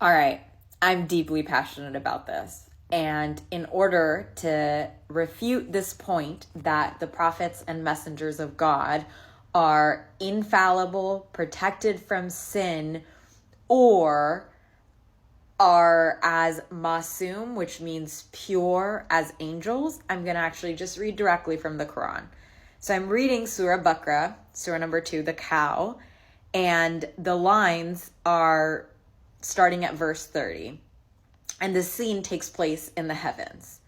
All right, I'm deeply passionate about this. And in order to refute this point that the prophets and messengers of God are infallible, protected from sin, or are as masum, which means pure, as angels, I'm going to actually just read directly from the Quran. So I'm reading Surah Baqarah, Surah number 2, the cow, and the lines are starting at verse 30. And the scene takes place in the heavens.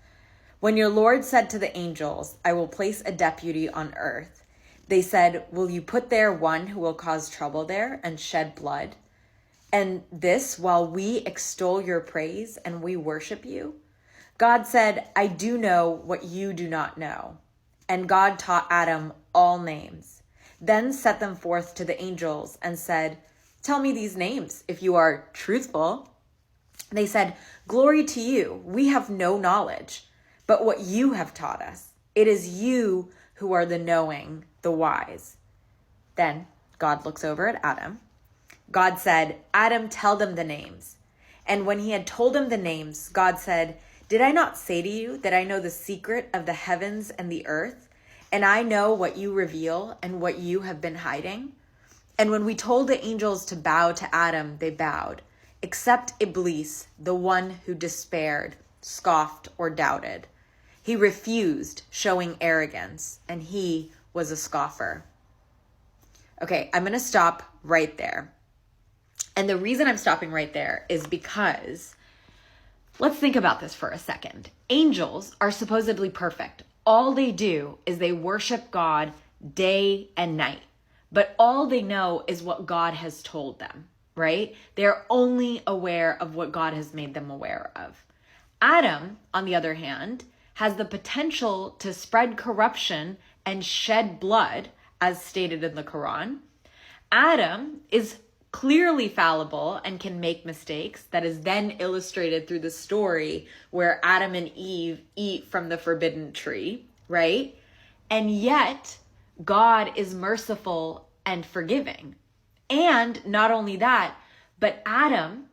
When your Lord said to the angels, I will place a deputy on earth, they said, will you put there one who will cause trouble there and shed blood? And this while we extol your praise and we worship you? God said, I do know what you do not know. And God taught Adam all names, then set them forth to the angels and said, tell me these names if you are truthful. They said, glory to you. We have no knowledge, but what you have taught us. It is you who are the knowing, the wise. Then God looks over at Adam. God said, Adam, tell them the names. And when he had told him the names, God said, did I not say to you that I know the secret of the heavens and the earth? And I know what you reveal and what you have been hiding? And when we told the angels to bow to Adam, they bowed, except Iblis, the one who despaired, scoffed, or doubted. He refused, showing arrogance, and he was a scoffer. Okay, I'm going to stop right there. And the reason I'm stopping right there is because, let's think about this for a second. Angels are supposedly perfect. All they do is they worship God day and night. But all they know is what God has told them, right? They're only aware of what God has made them aware of. Adam, on the other hand, has the potential to spread corruption and shed blood, as stated in the Quran. Adam is clearly fallible and can make mistakes. That is then illustrated through the story where Adam and Eve eat from the forbidden tree, right? And yet, God is merciful and forgiving. And not only that, but Adam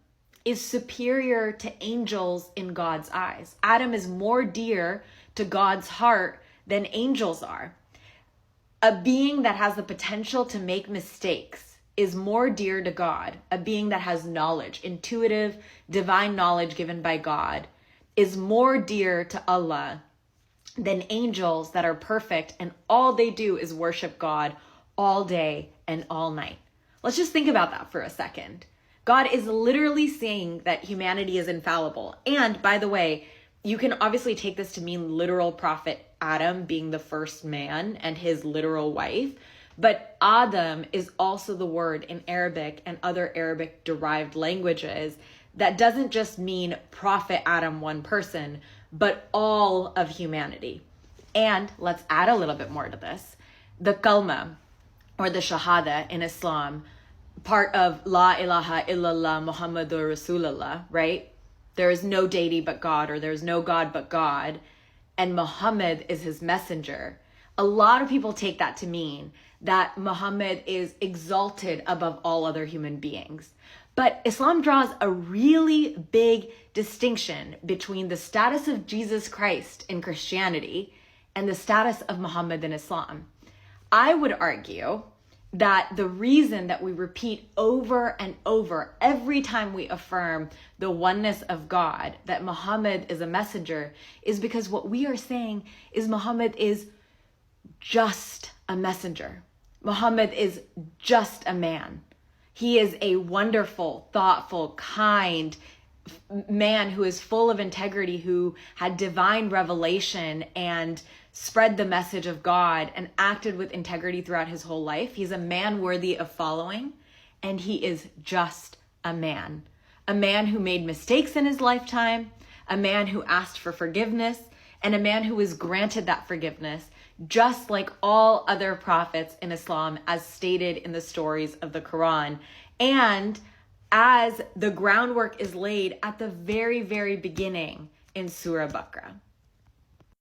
is superior to angels in God's eyes. Adam is more dear to God's heart than angels are. A being that has the potential to make mistakes is more dear to God. A being that has knowledge, intuitive, divine knowledge given by God, is more dear to Allah than angels that are perfect and all they do is worship God all day and all night. Let's just think about that for a second. God is literally saying that humanity is infallible. And by the way, you can obviously take this to mean literal prophet Adam being the first man and his literal wife. But Adam is also the word in Arabic and other Arabic derived languages that doesn't just mean prophet Adam, one person, but all of humanity. And let's add a little bit more to this. The kalma, or the shahada in Islam, part of La ilaha illallah Muhammadur Rasulullah, right? There is no deity but God, or there's no God but God, and Muhammad is his messenger. A lot of people take that to mean that Muhammad is exalted above all other human beings. But Islam draws a really big distinction between the status of Jesus Christ in Christianity and the status of Muhammad in Islam. I would argue that the reason that we repeat over and over every time we affirm the oneness of God, that Muhammad is a messenger, is because what we are saying is Muhammad is just a messenger. Muhammad is just a man. He is a wonderful, thoughtful, kind man who is full of integrity, who had divine revelation and spread the message of God and acted with integrity throughout his whole life. He's a man worthy of following, and he is just a man who made mistakes in his lifetime, a man who asked for forgiveness, and a man who was granted that forgiveness, just like all other prophets in Islam, as stated in the stories of the Quran, and as the groundwork is laid at the very, very beginning in Surah Baqarah.